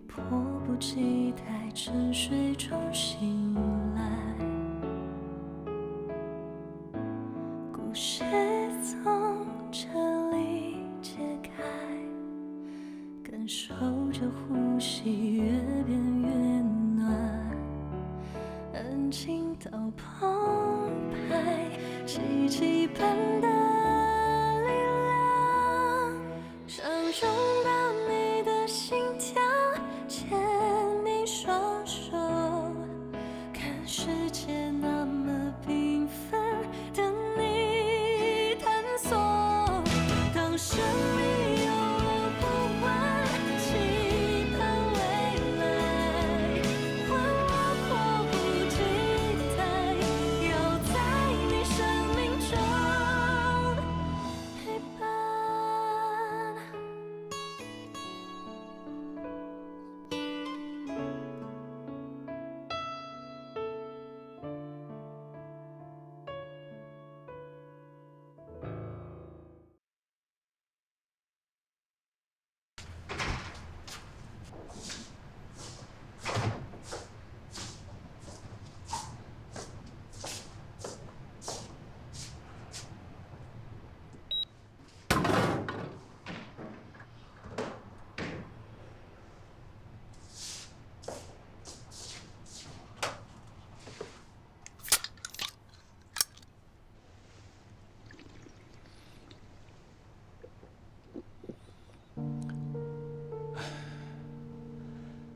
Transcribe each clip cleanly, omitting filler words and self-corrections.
迫不及待沉睡中醒来，故事从这里揭开，感受着呼吸越变越暖，安静到澎湃，奇迹般的力量，想拥抱你的心跳，牵你双手，看世界那么缤纷，等你探索。当生命有了呼唤，期盼未来，换我迫不及待，要在你生命中陪伴。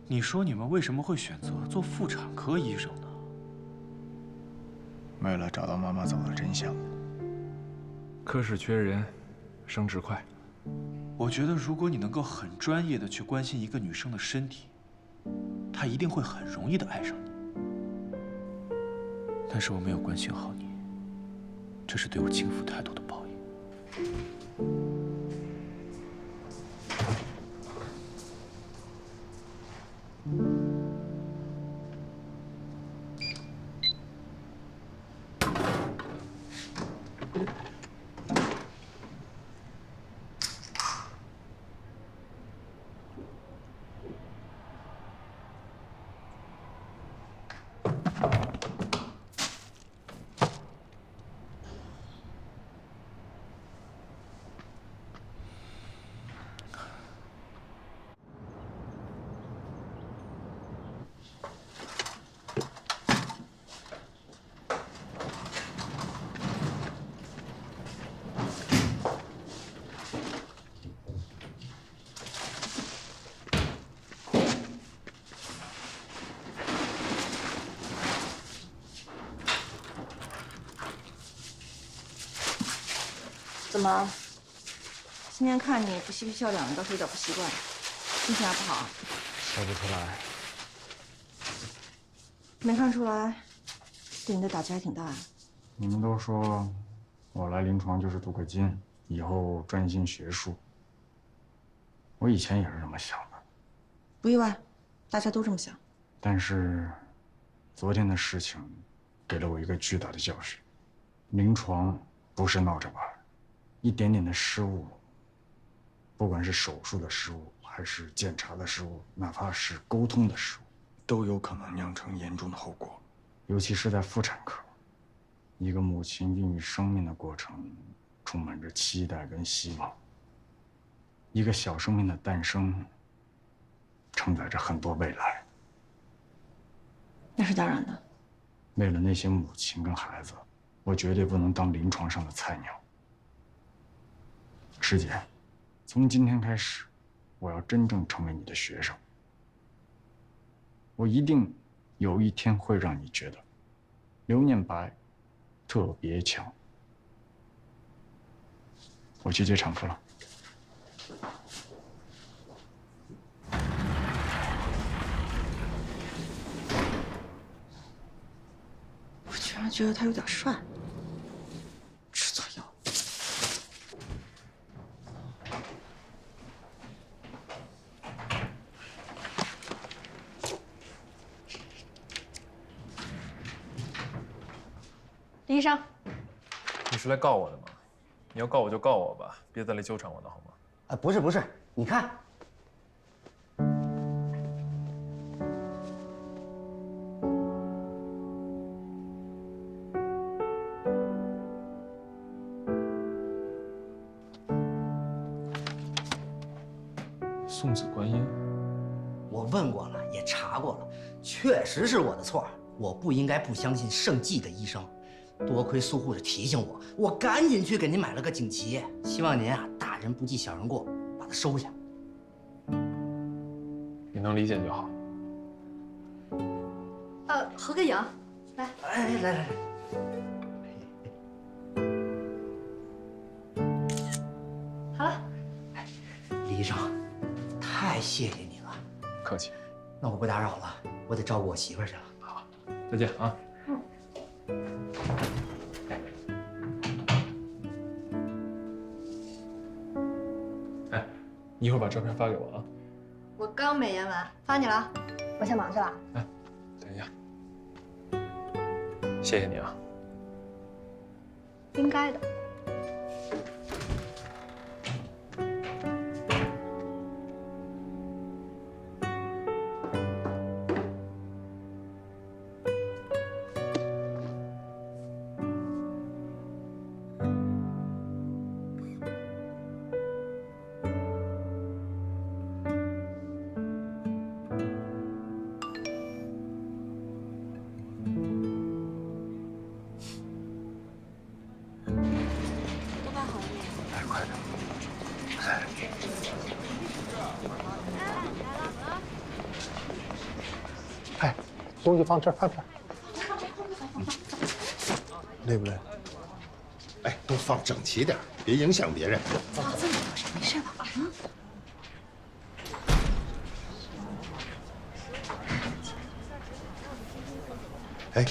你说你们为什么会选择做妇产科医生呢？为了找到妈妈走的真相。科室缺人，升职快。我觉得如果你能够很专业的去关心一个女生的身体，她一定会很容易的爱上你。但是我没有关心好你，这是对我倾覆太多的报应。怎么了？今天看你不嬉皮笑脸的，倒是有点不习惯，心情还不好？笑不出来。没看出来，对你的打击还挺大呀。你们都说我来临床就是镀个金，以后专心学术。我以前也是这么想的，不意外，大家都这么想。但是昨天的事情给了我一个巨大的教训：临床不是闹着玩，一点点的失误，不管是手术的失误，还是检查的失误，哪怕是沟通的失误，都有可能酿成严重的后果。尤其是在妇产科，一个母亲孕育生命的过程充满着期待跟希望，一个小生命的诞生承载着很多未来。那是当然的。为了那些母亲跟孩子，我绝对不能当临床上的菜鸟。师姐，从今天开始，我要真正成为你的学生。我一定有一天会让你觉得，刘念白特别强。我去接产妇了。我居然觉得他有点帅，吃错药。林医生，你是来告我的吗？你要告我就告我吧，别再来纠缠我了，好吗？不是，你看，送子观音。我问过了，也查过了，确实是我的错。我不应该不相信圣迹的医生，多亏苏护士提醒我，我赶紧去给您买了个锦旗。希望您啊，大人不计小人过，把它收下。你能理解就好。合个影，来。哎，来。好了。李医生，太谢谢你了。客气。那我不打扰了，我得照顾我媳妇儿去了。好，再见啊。哎，你一会儿把照片发给我啊。我刚美颜完，发你了。我先忙去了。哎，等一下。谢谢你啊。应该的。哎，东西放这儿，放这儿。累不累？哎，都放整齐点，别影响别人。这么回事？没事吧？哎，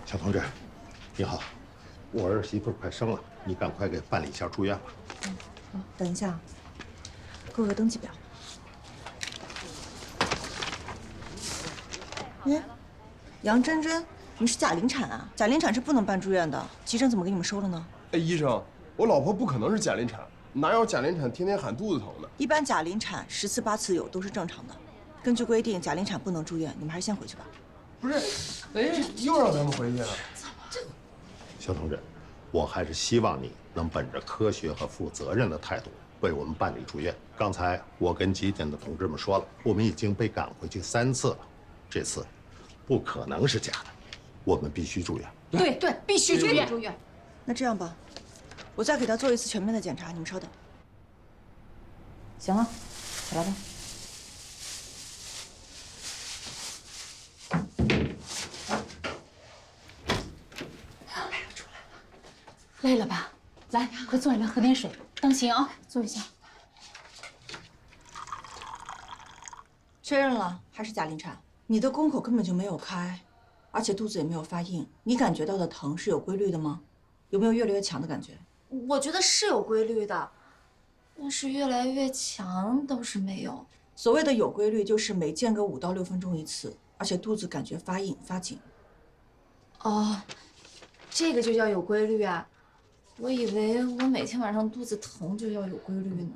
小同志，你好，我儿媳妇快生了，你赶快给办理一下住院吧。等一下，给我个登记表。杨真真，你是假临产啊？假临产是不能办住院的，急诊怎么给你们收了呢？哎，医生，我老婆不可能是假临产，哪有假临产天天喊肚子疼的？一般假临产10次8次有都是正常的。根据规定，假临产不能住院，你们还是先回去吧。不是，哎，又让咱们回去啊？小同志，我还是希望你能本着科学和负责任的态度为我们办理住院。刚才我跟急诊的同志们说了，我们已经被赶回去3次了，这次不可能是假的，我们必须住院。对，必须住院。住院。那这样吧，我再给他做一次全面的检查，你们稍等。行了，起来吧。累了吧？来，快坐下来喝点水，当心啊！坐一下。确认了，还是假临产。你的宫口根本就没有开，而且肚子也没有发硬。你感觉到的疼是有规律的吗？有没有越来越强的感觉？我觉得是有规律的，但是越来越强倒是没有。所谓的有规律，就是每间隔5到6分钟一次，而且肚子感觉发硬发紧。哦，这个就叫有规律啊！我以为我每天晚上肚子疼就叫有规律呢。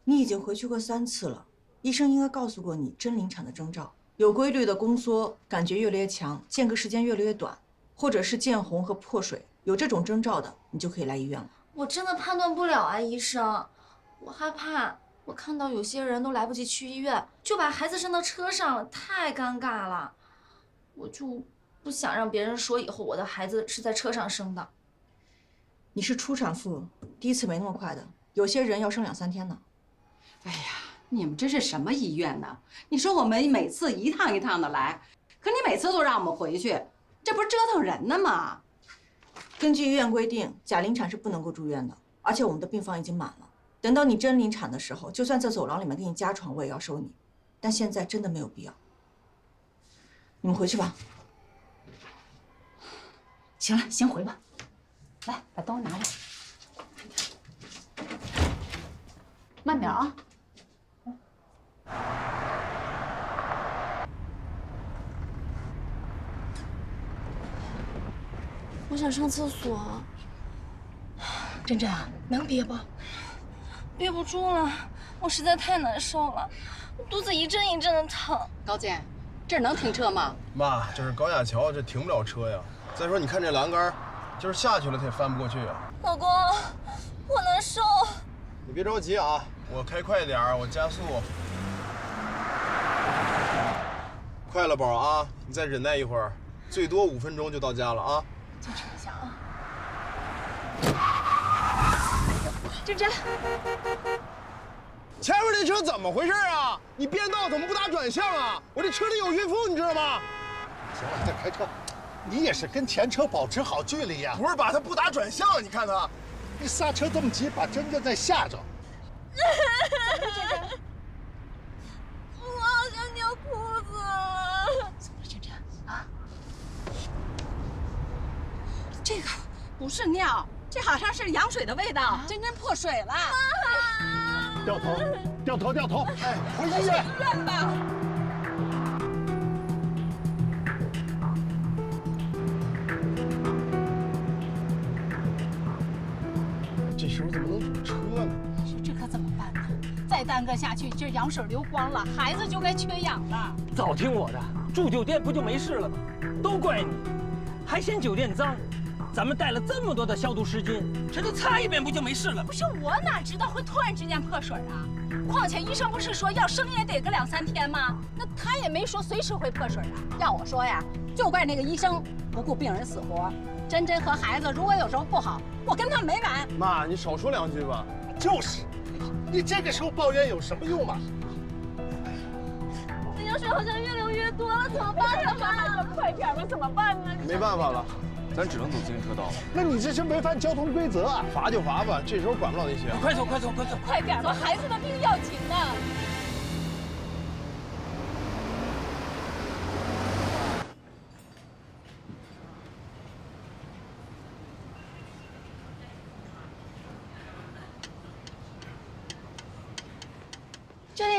你已经回去过3次了，医生应该告诉过你真临产的征兆：有规律的宫缩，感觉越来越强，间隔时间越来越短，或者是见红和破水。有这种征兆的，你就可以来医院了。我真的判断不了啊，医生，我害怕。我看到有些人都来不及去医院，就把孩子生到车上了，太尴尬了。我就不想让别人说以后我的孩子是在车上生的。你是初产妇，第1次没那么快的，有些人要生2、3天呢。哎呀，你们这是什么医院呢？你说我们每次一趟一趟的来，可你每次都让我们回去，这不是折腾人呢吗？根据医院规定，假临产是不能够住院的，而且我们的病房已经满了。等到你真临产的时候，就算在走廊里面给你加床，我也要收你。但现在真的没有必要。你们回去吧。行了，先回吧。来，把刀拿来，慢点啊。我想上厕所。真真啊，能憋不？憋不住了，我实在太难受了，肚子一阵一阵的疼。高健，这儿能停车吗？妈，这是高架桥，这停不了车呀。再说你看这栏杆，就是下去了它也翻不过去啊。老公，我难受。你别着急啊，我开快点，我加速。快了，宝啊，你再忍耐一会儿，最多5分钟就到家了啊。坚持一下啊！珍珍，前面那车怎么回事啊？你变道怎么不打转向啊？我这车里有孕妇，你知道吗？行了，再开车。你也是跟前车保持好距离呀。不是吧？他不打转向，你看他，你刹车这么急，把珍珍再吓着。我好像尿裤子了。怎么了，珍珍啊？这个不是尿，这好像是羊水的味道。珍珍破水了。掉头，掉头，掉头！哎，回医院。医院吧。这时候怎么能堵车呢？这可怎么办呢？再耽搁下去，这羊水流光了，孩子就该缺氧了。早听我的，住酒店不就没事了吗？都怪你，还嫌酒店脏。咱们带了这么多的消毒湿巾，这都擦一遍不就没事了吗？不是我哪知道会突然之间破水啊？况且医生不是说要生也得个2、3天吗？那他也没说随时会破水啊。要我说呀，就怪那个医生不顾病人死活。珍珍和孩子如果有什么不好，我跟他没完。妈，你少说2句吧。就是，你这个时候抱怨有什么用啊？那羊水好像越流越多了，怎么办呀？妈，快点吧，怎么办呢？没办法了，咱只能走自行车道了。那你这是违反交通规则啊！罚就罚吧，这时候管不了那些。快走，快走，快走！快点吧，孩子的命要紧呢。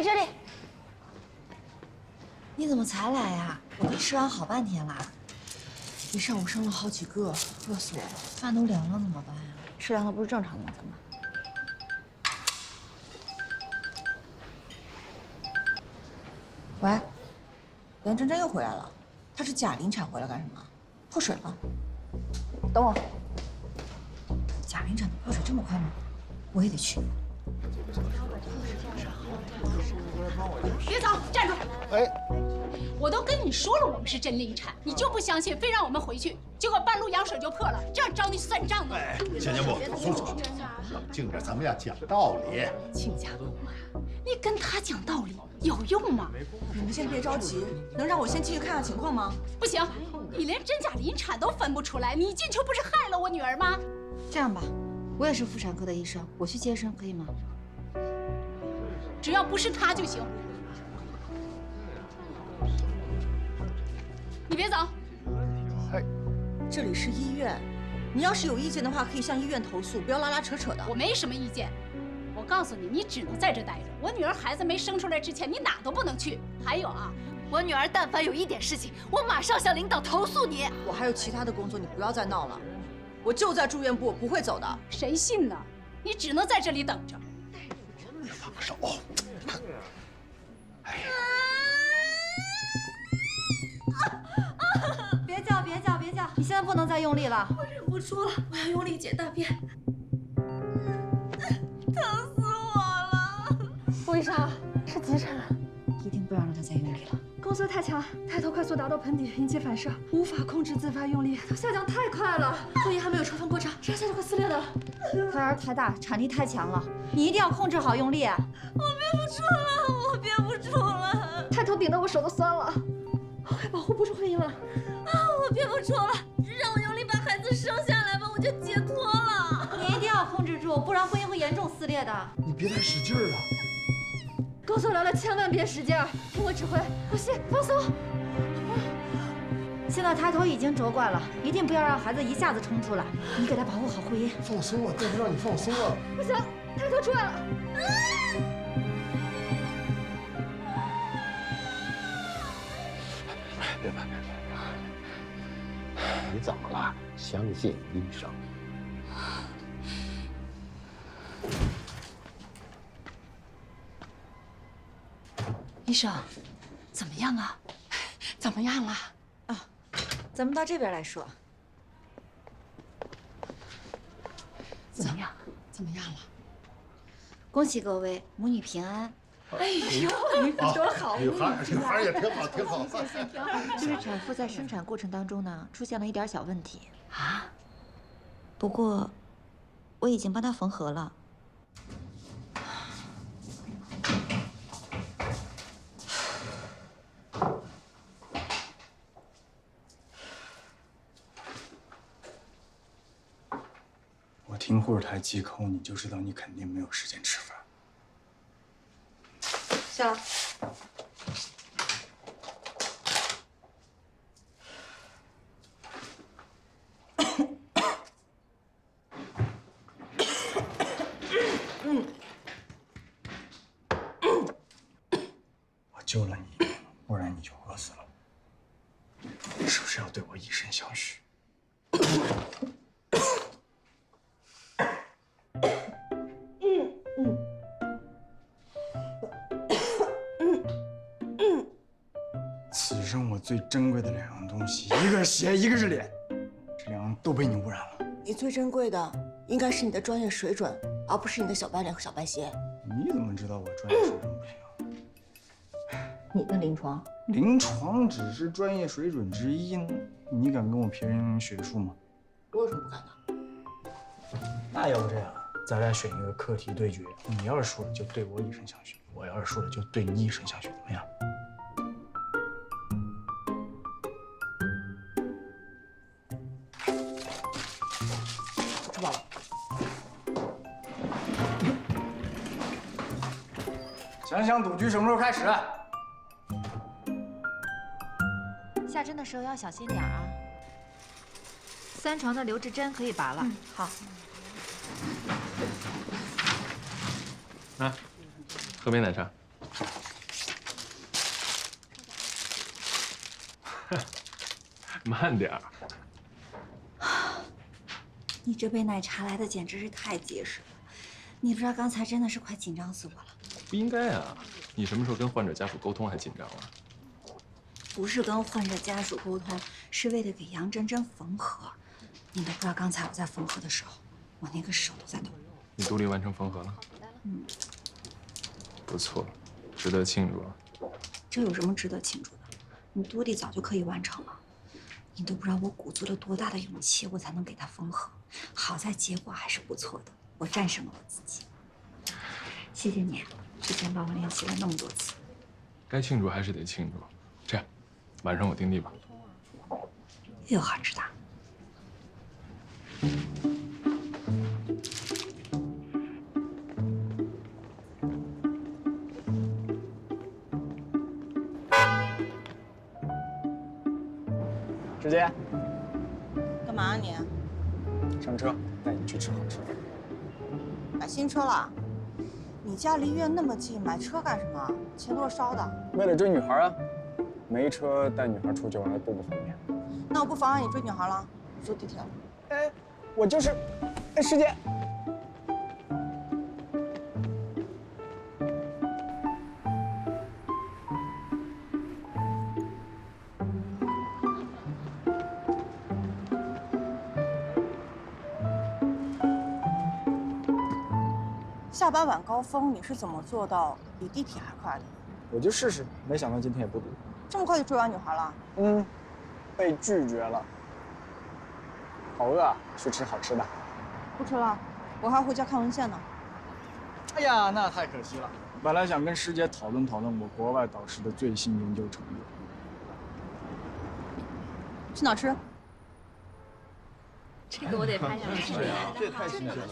这里，你怎么才来呀？我都吃完好半天了。一上午生了好几个，热死我了。饭都凉了怎么办呀？吃凉了不是正常的吗？咱们。喂，袁真真又回来了，她是假临产回来干什么？破水了。等我。假临产的破水这么快吗？我也得去。别走，站住！哎，我都跟你说了，我们是真临产，你就不相信，非让我们回去，结果半路羊水就破了，这样找你算账呢。哎，亲家母，松手，冷静点，咱们要讲道理。亲家母啊，你跟他讲道理有用吗？你们先别着急，能让我先进去看下情况吗？不行，你连真假临产都分不出来，你进去不是害了我女儿吗？这样吧，我也是妇产科的医生，我去接生可以吗？只要不是他就行。你别走。嗨，这里是医院，你要是有意见的话，可以向医院投诉，不要拉拉扯扯的。我没什么意见。我告诉你，你只能在这待着。我女儿孩子没生出来之前，你哪都不能去。还有啊，我女儿但凡有一点事情，我马上向领导投诉你。我还有其他的工作，你不要再闹了。我就在住院部，不会走的。谁信呢？你只能在这里等着。放手！哎呀！别叫，别叫，别叫！你现在不能再用力了。我忍不住了，我要用力解大便。疼死我了！吴医生，是急产，一定不要让他再用力了。宫缩太强，抬头快速达到盆底，引起反射，无法控制自发用力，它下降太快了，所以还没有充分过长，这样下就会撕裂的。胎儿太大，产力太强了，你一定要控制好用力。我憋不住了，我憋不住了。抬头顶得我手都酸了，快保护不住婚姻了。我憋不住了，让我用力把孩子生下来吧，我就解脱了。你一定要控制住，不然婚姻会严重撕裂的。你别太使劲儿啊！宫缩来了，千万别使劲儿，听我指挥，呼吸，放松。现在胎头已经着灌了，一定不要让孩子一下子冲出来，你给他保护好会阴。放松啊，再不让你放松啊！不行，胎头出来了。别怕，别怕。你怎么了？相信医生。医生，怎么样啊？怎么样了？啊，咱们到这边来说。怎么样？怎么样了？恭喜各位，母女平安。哎呦，多好！女孩也挺好，挺好。挺好。就是产妇在生产过程当中呢，出现了一点小问题啊。不过，我已经帮她缝合了。我听护士台忌口，你就知道你肯定没有时间吃饭。下来。我救了你，不然你就饿死了。你是不是要对我以身相许？此生我最珍贵的2样东西，一个是鞋，一个是脸，这2样都被你污染了。你最珍贵的应该是你的专业水准，而不是你的小白脸和小白鞋。你怎么知道我专业水准不行？你的临床，临床只是专业水准之一呢。你敢跟我评学术吗？我有什么不敢的？那要不这样，咱俩选一个课题对决，你要是输了就对我以身相许，我要是输了就对你以身相许，怎么样？吃饱了。想想赌局什么时候开始？下针的时候要小心点啊。3床的留置针可以拔了。好。来，喝杯奶茶。慢点儿。你这杯奶茶来的简直是太及时了，你不知道刚才真的是快紧张死我了。不应该啊！你什么时候跟患者家属沟通还紧张了？不是跟患者家属沟通，是为了给杨真真缝合。你都不知道刚才我在缝合的时候，我那个手都在抖。你独立完成缝合了？不错，值得庆祝啊！这有什么值得庆祝的？你独立早就可以完成了。你都不知道我鼓足了多大的勇气，我才能给他缝合。好在结果还是不错的，我战胜了我自己。谢谢你，之前帮我练习了那么多次。该庆祝还是得庆祝。这样，晚上我订地吧。又好吃的。师姐，干嘛啊你？上车，带你去吃好吃的。买新车了？你家离医院那么近，买车干什么？钱都是烧的。为了追女孩啊，没车带女孩出去玩多不方便。那我不妨碍你追女孩了，坐地铁了。哎，我就是，哎，师姐。下班晚高峰你是怎么做到比地铁还快的？我就试试，没想到今天也不堵。这么快就追完女孩了？被拒绝了。好饿啊，去吃好吃的。不吃了，我还要回家看文献呢。哎呀，那太可惜了。本来想跟师姐讨论讨论我国外导师的最新研究成果。去哪儿吃？这个我得拍下来。这也太新鲜了。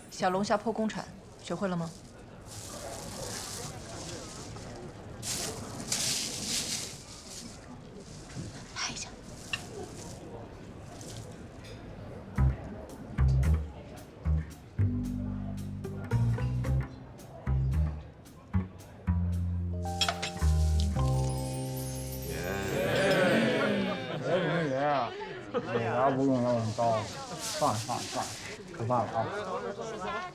小龙虾剖宫产，学会了吗？拍一下。别，血压不用那么高，算了。吃饭了啊！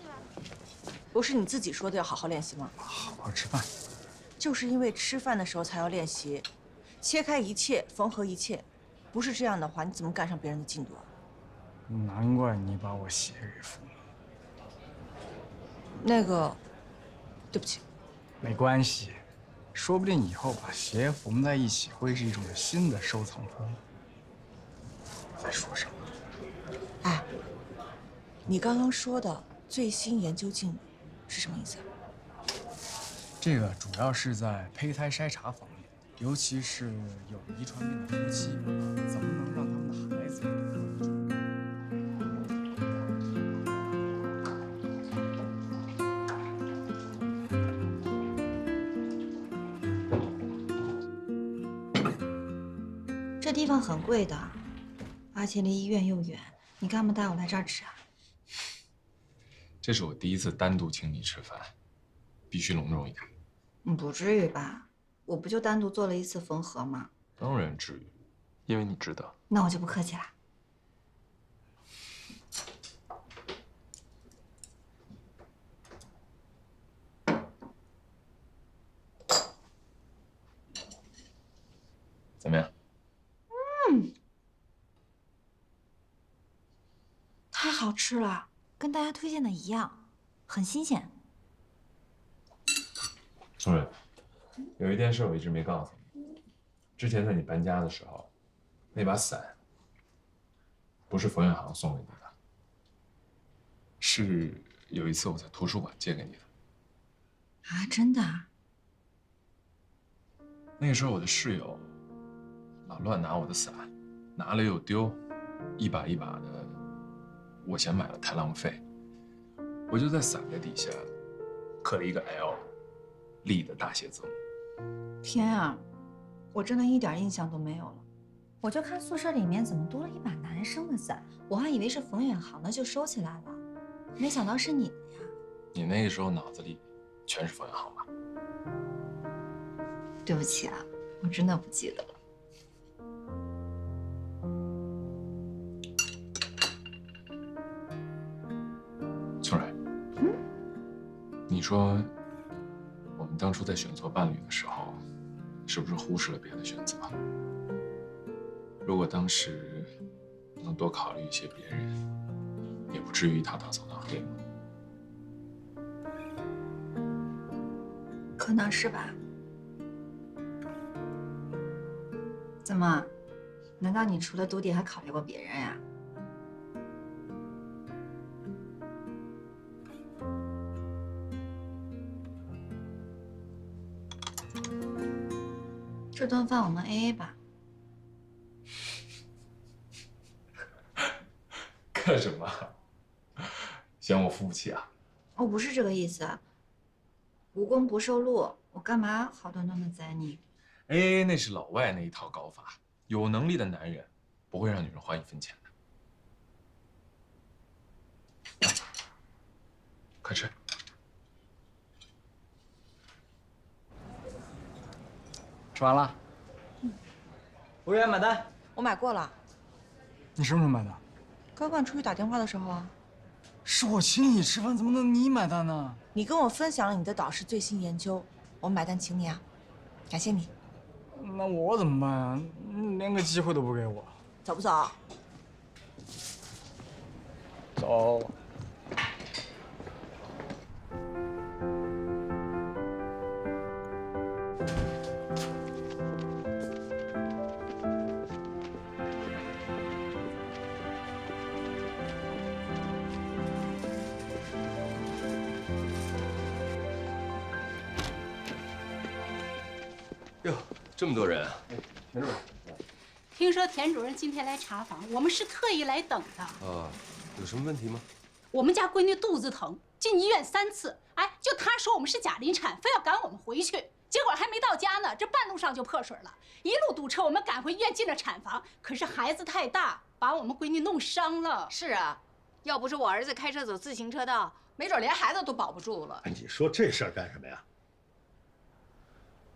不是你自己说的要好好练习吗？好好吃饭。就是因为吃饭的时候才要练习，切开一切，缝合一切。不是这样的话，你怎么赶上别人的进度啊？难怪你把我鞋给缝了。那个，对不起。没关系，说不定以后把鞋缝在一起会是一种新的收藏风。在说什么？哎，你刚刚说的最新研究进度是什么意思啊？这个主要是在胚胎筛查方面，尤其是有遗传病的夫妻，怎么能让他们的孩子也得遗传？这地方很贵的，而且离医院又远，你干嘛带我来这儿吃啊？这是我第一次单独请你吃饭，必须隆重一点。不至于吧？我不就单独做了一次缝合吗？当然至于，因为你值得。那我就不客气了。怎么样？太好吃了，跟大家推荐的一样，很新鲜。宋蕊，有一件事我一直没告诉你。之前在你搬家的时候，那把伞不是冯远航送给你的，是有一次我在图书馆借给你的。啊，真的？那个时候我的室友老乱拿我的伞，拿了又丢，一把一把的，我嫌买了太浪费，我就在伞的底下刻了一个 L， 力的大写字母。天啊，我真的一点印象都没有了。我就看宿舍里面怎么多了一把男生的伞，我还以为是冯远航的，就收起来了，没想到是你的呀。你那个时候脑子里全是冯远航吧？对不起啊，我真的不记得了。宋蕊，你说我们当初在选错伴侣的时候，是不是忽视了别的选择？如果当时能多考虑一些别人，也不至于一条道走到黑。可能是吧。怎么？难道你除了嘟弟还考虑过别人呀？这顿饭我们 AA 吧。干什么？嫌我付不起啊？我不是这个意思，无功不受禄，我干嘛好端端的宰你？ AA 那是老外那一套搞法，有能力的男人不会让女人花1分钱的。快吃。吃完了。服务员买单。我买过了。你什么时候买的？刚刚出去打电话的时候啊。是我请你吃饭，怎么能你买单呢？你跟我分享了你的导师最新研究，我买单请你啊，感谢你。那我怎么办啊？连个机会都不给我。走不走？走。哟，这么多人啊！田主任，听说田主任今天来查房，我们是特意来等的。啊，有什么问题吗？我们家闺女肚子疼，进医院3次，哎，就她说我们是假临产，非要赶我们回去，结果还没到家呢，这半路上就破水了，一路堵车，我们赶回医院进了产房，可是孩子太大，把我们闺女弄伤了。是啊，要不是我儿子开车走自行车道，没准连孩子都保不住了。你说这事儿干什么呀？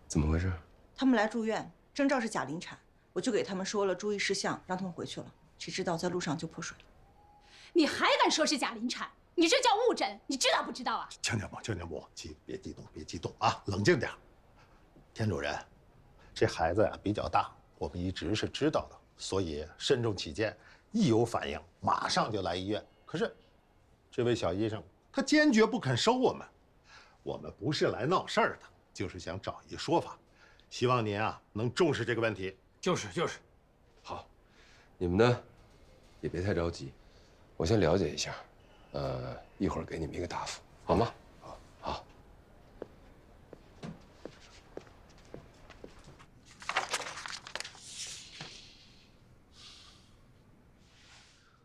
怎么回事？他们来住院，征兆是假临产，我就给他们说了注意事项，让他们回去了。谁知道在路上就破水了。你还敢说是假临产？你这叫误诊，你知道不知道啊？亲家母，别激动，别激动啊，冷静点。田主任，这孩子呀比较大，我们一直是知道的，所以慎重起见，一有反应马上就来医院。可是，这位小医生他坚决不肯收我们。我们不是来闹事儿的，就是想找一说法。希望您啊能重视这个问题。就是，好，你们呢也别太着急，我先了解一下，一会儿给你们一个答复，好吗？好。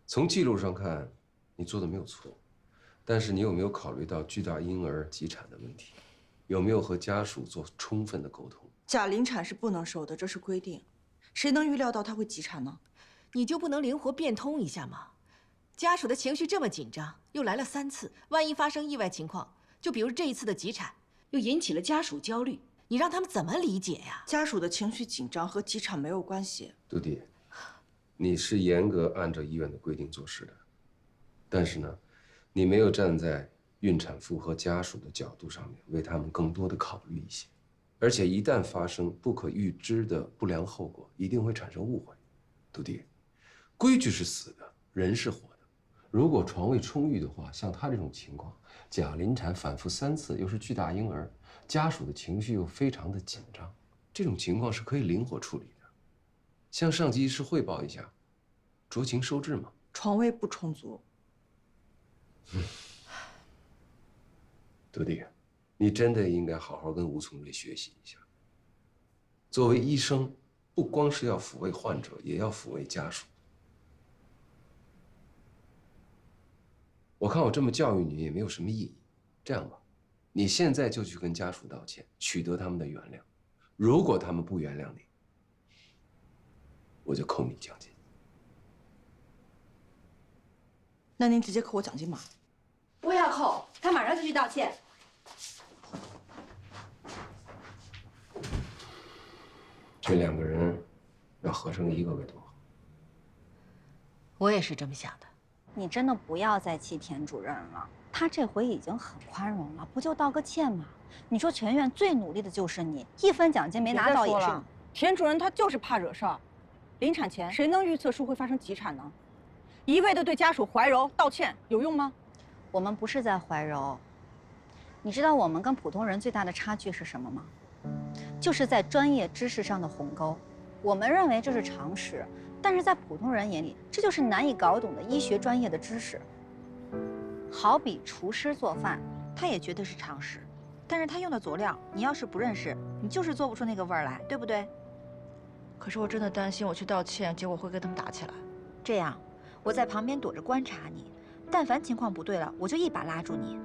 从记录上看，你做的没有错，但是你有没有考虑到巨大婴儿急产的问题？有没有和家属做充分的沟通？假临产是不能收的，这是规定。谁能预料到他会急产呢？你就不能灵活变通一下吗？家属的情绪这么紧张，又来了3次，万一发生意外情况，就比如这一次的急产，又引起了家属焦虑，你让他们怎么理解呀？家属的情绪紧张和急产没有关系。杜迪，你是严格按照医院的规定做事的，但是呢，你没有站在孕产妇和家属的角度上面，为他们更多的考虑一些。而且一旦发生不可预知的不良后果，一定会产生误会。杜迪，规矩是死的，人是活的。如果床位充裕的话，像他这种情况，假临产反复3次，又是巨大婴儿，家属的情绪又非常的紧张，这种情况是可以灵活处理的。向上级医师汇报一下，酌情收治嘛。床位不充足。杜迪，你真的应该好好跟吴从瑞学习一下。作为医生，不光是要抚慰患者，也要抚慰家属。我看我这么教育你也没有什么意义。这样吧，你现在就去跟家属道歉，取得他们的原谅。如果他们不原谅你，我就扣你奖金。那您直接扣我奖金吧。不要扣，他马上就去道歉。这2个人要合成一个该多好。我也是这么想的。你真的不要再气田主任了，他这回已经很宽容了，不就道个歉吗？你说全院最努力的就是你，1分奖金没拿到也是你。田主任他就是怕惹事儿，临产前谁能预测出会发生急产呢？一味的对家属怀柔道歉有用吗？我们不是在怀柔，你知道我们跟普通人最大的差距是什么吗？就是在专业知识上的鸿沟。我们认为这是常识，但是在普通人眼里，这就是难以搞懂的医学专业的知识。好比厨师做饭，他也觉得是常识，但是他用的佐料，你要是不认识，你就是做不出那个味儿来，对不对？可是我真的担心我去道歉，结果会跟他们打起来。这样，我在旁边躲着观察你，但凡情况不对了，我就一把拉住你。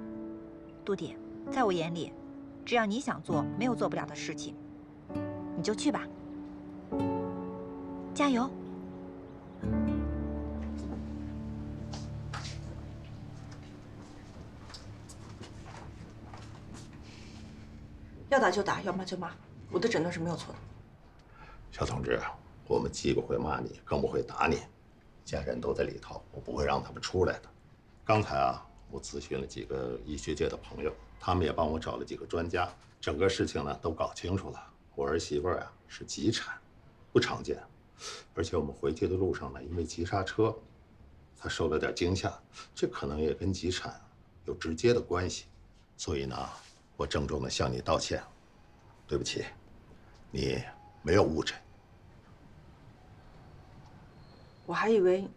杜迪，在我眼里，只要你想做，没有做不了的事情，你就去吧。加油！要打就打，要骂就骂，我的诊断是没有错的。小同志，我们既不会骂你，更不会打你，家人都在里头，我不会让他们出来的。刚才啊，我咨询了几个医学界的朋友，他们也帮我找了几个专家，整个事情呢都搞清楚了。我儿媳妇啊是急产，不常见，而且我们回去的路上呢，因为急刹车，她受了点惊吓，这可能也跟急产有直接的关系。所以呢，我郑重的向你道歉，对不起，你没有误诊。我还以为……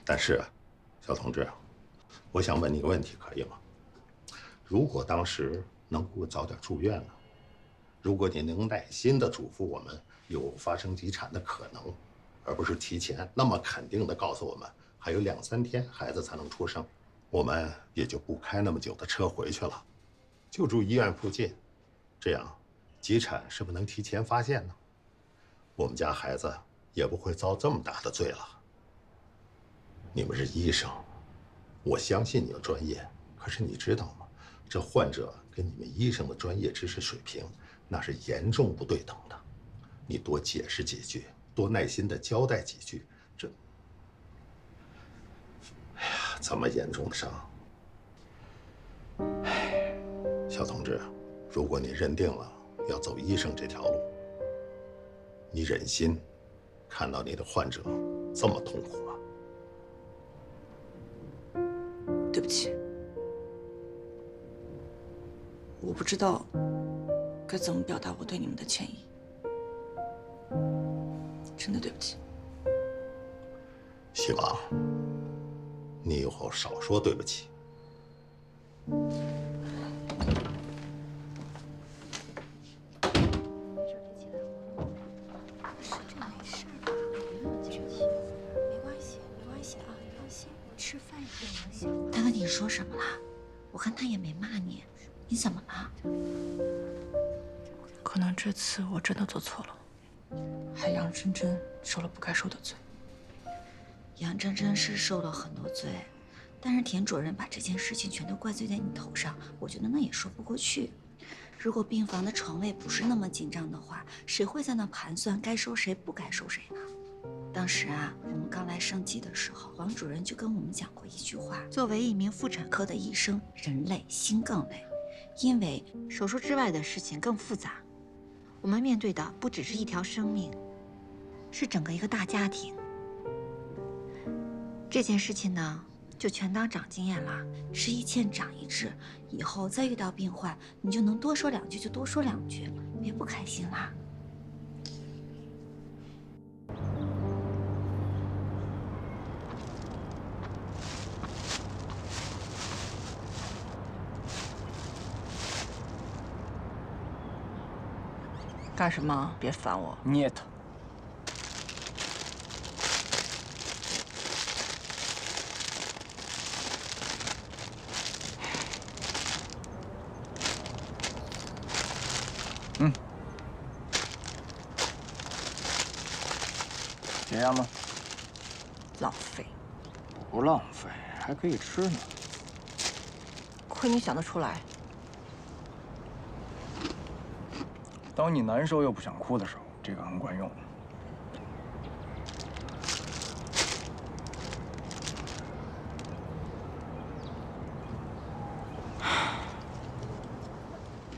但是，小同志，我想问你个问题，可以吗？如果当时能给我早点住院呢？如果你能耐心的嘱咐我们有发生急产的可能，而不是提前那么肯定的告诉我们还有2、3天孩子才能出生，我们也就不开那么久的车回去了，就住医院附近，这样急产是不是能提前发现呢？我们家孩子也不会遭这么大的罪了。你们是医生，我相信你的专业，可是你知道吗？这患者跟你们医生的专业知识水平那是严重不对等的。你多解释几句，多耐心的交代几句，这么严重的伤。小同志，如果你认定了要走医生这条路，你忍心看到你的患者这么痛苦吗？对不起，我不知道该怎么表达我对你们的歉意，真的对不起。希望你以后少说对不起。他跟你说什么了？我看他也没骂你，你怎么了？可能这次我真的做错了，还杨真真受了不该受的罪。杨真真是受了很多罪，但是田主任把这件事情全都怪罪在你头上，我觉得那也说不过去。如果病房的床位不是那么紧张的话，谁会在那盘算该收谁不该收谁呢？当时啊，我们刚来上级的时候，王主任就跟我们讲过一句话：作为一名妇产科的医生，人累心更累，因为手术之外的事情更复杂。我们面对的不只是一条生命，是整个一个大家庭。这件事情呢，就全当长经验了，吃一堑长一智，以后再遇到病患，你就能多说两句就多说两句，别不开心啦。干什么？别烦我。Нет。解压吗？浪费。不浪费，还可以吃呢。亏你想得出来。当你难受又不想哭的时候，这个很管用。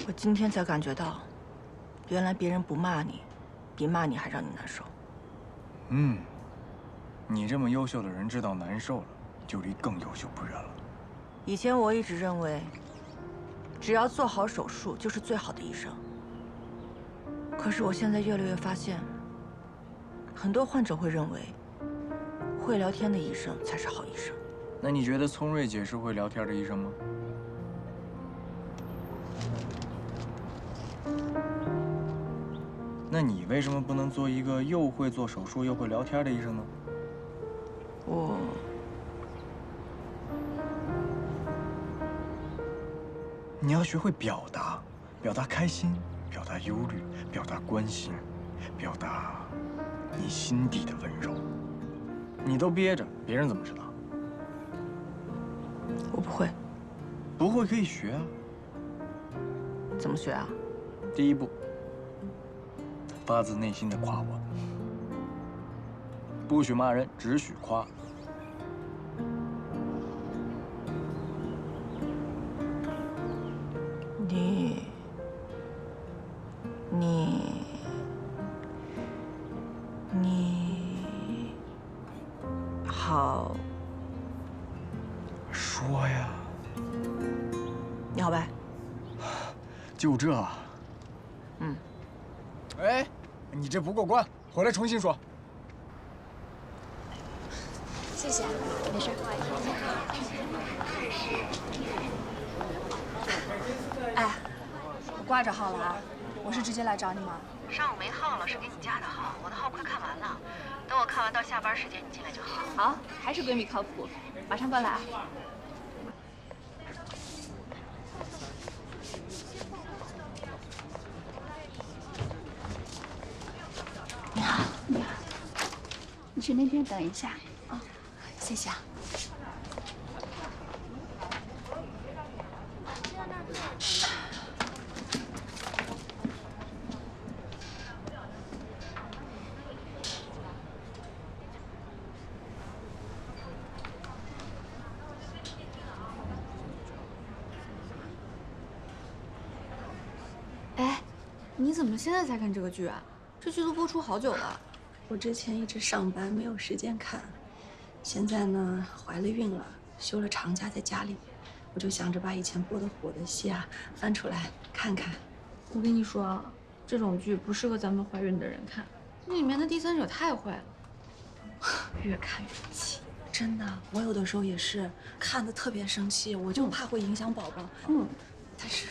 我今天才感觉到，原来别人不骂你，比骂你还让你难受。你这么优秀的人，知道难受了，就离更优秀不远了。以前我一直认为，只要做好手术就是最好的医生。可是我现在越来越发现，很多患者会认为，会聊天的医生才是好医生。那你觉得聪瑞姐是会聊天的医生吗？那你为什么不能做一个又会做手术又会聊天的医生呢？你要学会表达，表达开心，表达忧虑，表达关心，表达你心底的温柔。你都憋着，别人怎么知道？我不会。不会可以学啊。怎么学啊？第一步，发自内心的夸我，不许骂人，只许夸。你好。说呀。你好呗。就这。哎，你这不过关，回来重新说。谢谢，没事。哎，我挂着号了啊，我是直接来找你吗？上午没号了，是给你加的号，我的号快看完了，等我看完到下班时间你进来就好。好，还是闺蜜靠谱，马上过来啊。你好，你好，你去那边等一下啊，谢谢啊。你怎么现在才看这个剧啊？这剧都播出好久了。我之前一直上班，没有时间看。现在呢，怀了孕了，休了长假在家里，我就想着把以前播的火的戏啊翻出来看看。我跟你说啊，这种剧不适合咱们怀孕的人看，那里面的第三者太坏了，越看越气。真的，我有的时候也是看得特别生气，我就怕会影响宝宝。但是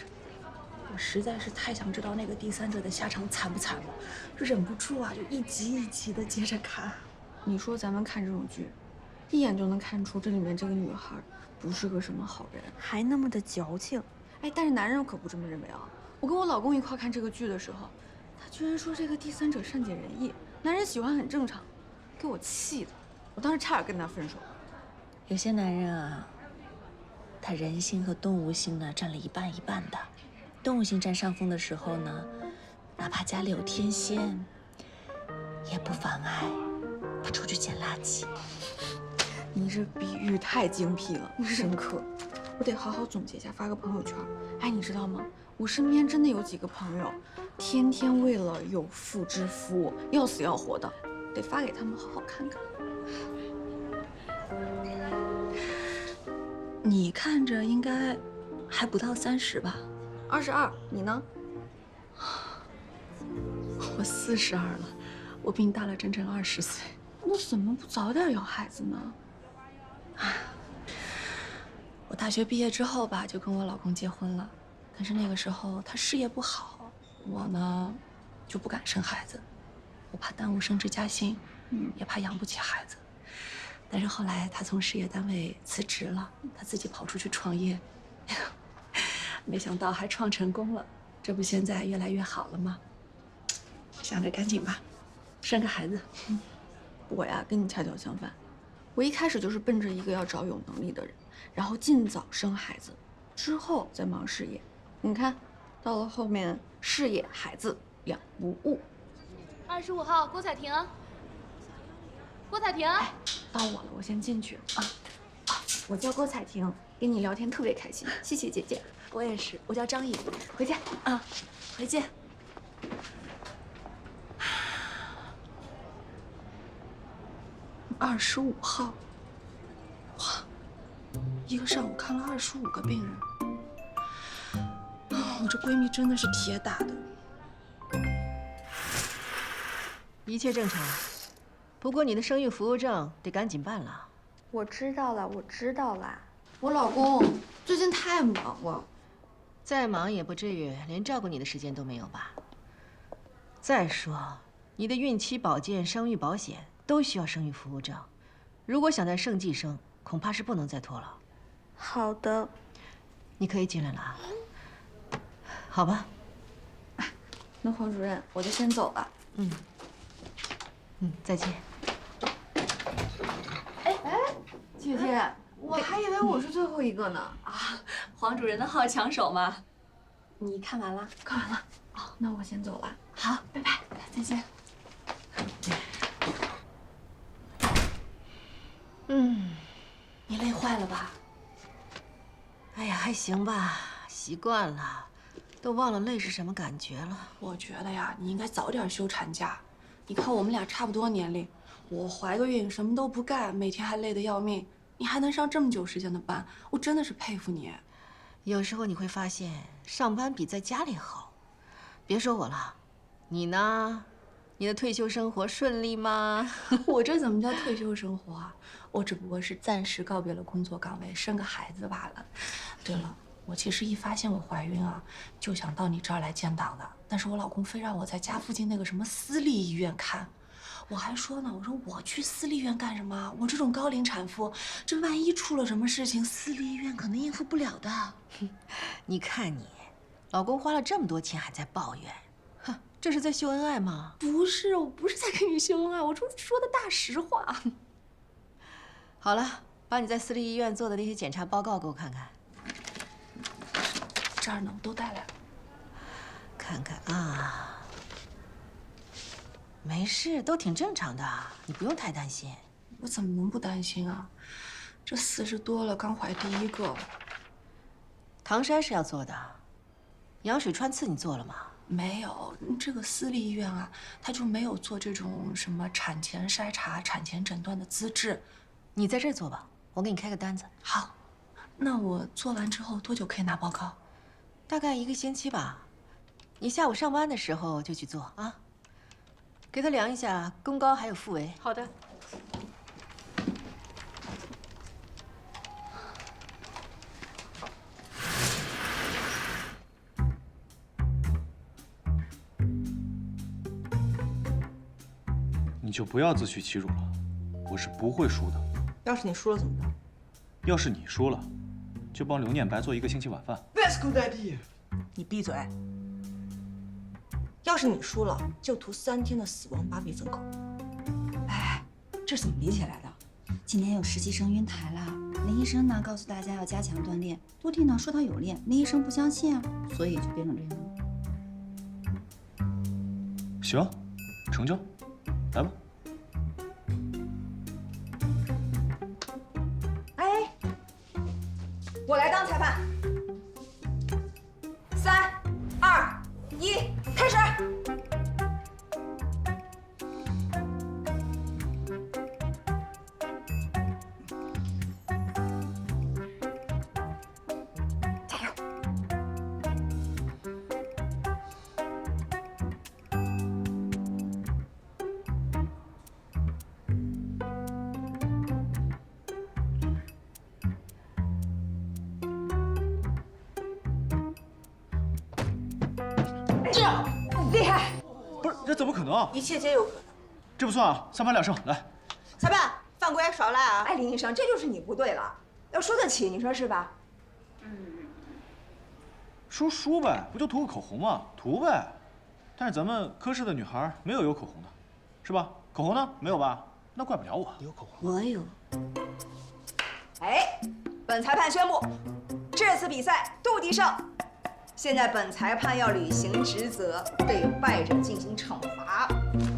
我实在是太想知道那个第三者的下场惨不惨了，忍不住啊，就一集一集的接着看。你说咱们看这种剧，一眼就能看出这里面这个女孩不是个什么好人，还那么的矫情。哎，但是男人可不这么认为啊。我跟我老公一块看这个剧的时候，他居然说这个第三者善解人意，男人喜欢很正常，给我气的，我当时差点跟他分手。有些男人啊，他人性和动物性呢占了一半一半的。动物性占上风的时候呢，哪怕家里有天仙，也不妨碍他出去捡垃圾。你这比喻太精辟了，深刻。我得好好总结一下，发个朋友圈。哎，你知道吗？我身边真的有几个朋友，天天为了有妇之夫，要死要活的，得发给他们好好看看。你看着应该还不到30吧？22，你呢？我42了，我比你大了整整20岁。我怎么不早点要孩子呢？我大学毕业之后吧，就跟我老公结婚了，但是那个时候他事业不好，我呢就不敢生孩子，我怕耽误升职加薪，也怕养不起孩子。但是后来他从事业单位辞职了，他自己跑出去创业，没想到还创成功了，这不现在越来越好了吗？想着赶紧吧，生个孩子。我呀跟你恰巧相反，我一开始就是奔着一个要找有能力的人，然后尽早生孩子，之后再忙事业。你看，到了后面事业孩子两不误。25号郭彩婷，郭彩婷，哎，到我了，我先进去啊。我叫郭彩婷，跟你聊天特别开心，谢谢姐姐。我也是，我叫张颖，回见啊，回见。25号，哇，一个上午看了25个病人，我这闺蜜真的是铁打的。一切正常，不过你的生育服务证得赶紧办了。我知道了，我知道了。我老公最近太忙了，再忙也不至于连照顾你的时间都没有吧？再说，你的孕期保健、生育保险都需要生育服务证，如果想在盛季生，恐怕是不能再拖了。好的，你可以进来了啊。好吧。那黄主任，我就先走了。再见。哎，姐姐，我还以为我是最后一个呢。啊，黄主任的好抢手嘛。你看完了？看完了。哦，那我先走了。好，拜拜，再见。你累坏了吧？哎呀，还行吧，习惯了，都忘了累是什么感觉了。我觉得呀，你应该早点休产假。你看我们俩差不多年龄，我怀个孕什么都不干，每天还累得要命，你还能上这么久时间的班，我真的是佩服你。有时候你会发现，上班比在家里好。别说我了，你呢？你的退休生活顺利吗？我这怎么叫退休生活啊？我只不过是暂时告别了工作岗位，生个孩子罢了。对了，我其实一发现我怀孕啊，就想到你这儿来建档的，但是我老公非让我在家附近那个什么私立医院看。我还说呢，我说我去私立医院干什么？我这种高龄产妇，这万一出了什么事情，私立医院可能应付不了的。你看你，老公花了这么多钱还在抱怨，哼，这是在秀恩爱吗？不是，我不是在跟你秀恩爱，我说的大实话。好了，把你在私立医院做的那些检查报告给我看看。这儿呢，我都带来了。看看啊，没事，都挺正常的，你不用太担心。我怎么能不担心啊？这40多了，刚怀第1个。唐筛是要做的，羊水穿刺你做了吗？没有，这个私立医院啊，他就没有做这种什么产前筛查、产前诊断的资质。你在这儿做吧，我给你开个单子。好，那我做完之后多久可以拿报告？大概1个星期吧。你下午上班的时候就去做啊。给他量一下弓高还有腹围。好的。你就不要自取其辱了，我是不会输的。要是你输了怎么办？要是你输了，就帮刘念白做1个星期晚饭。That's good idea。你闭嘴。要是你输了，就图3天的死亡芭比封口。哎，这是怎么理起来的？今年有实习生晕台了，林医生呢告诉大家要加强锻炼，多蒂呢说他有练，林医生不相信啊，所以就变成这样了。行，成交，来吧。哎，我来当裁判。3、2、1，开始！加油！这厉害！不是，这怎么可能？一切皆有可能。这不算啊，3盘2胜，来。裁判，犯规少来啊！哎，林医生，这就是你不对了，要输得起，你说是吧？输呗，不就涂个口红吗？涂呗。但是咱们科室的女孩没有口红的，是吧？口红呢？没有吧？那怪不了我。你有口红？我有。哎，本裁判宣布，这次比赛杜迪胜。现在本裁判要履行职责，对败者进行惩罚。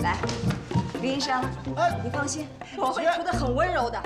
来，林医生，你放心，我会涂得很温柔的。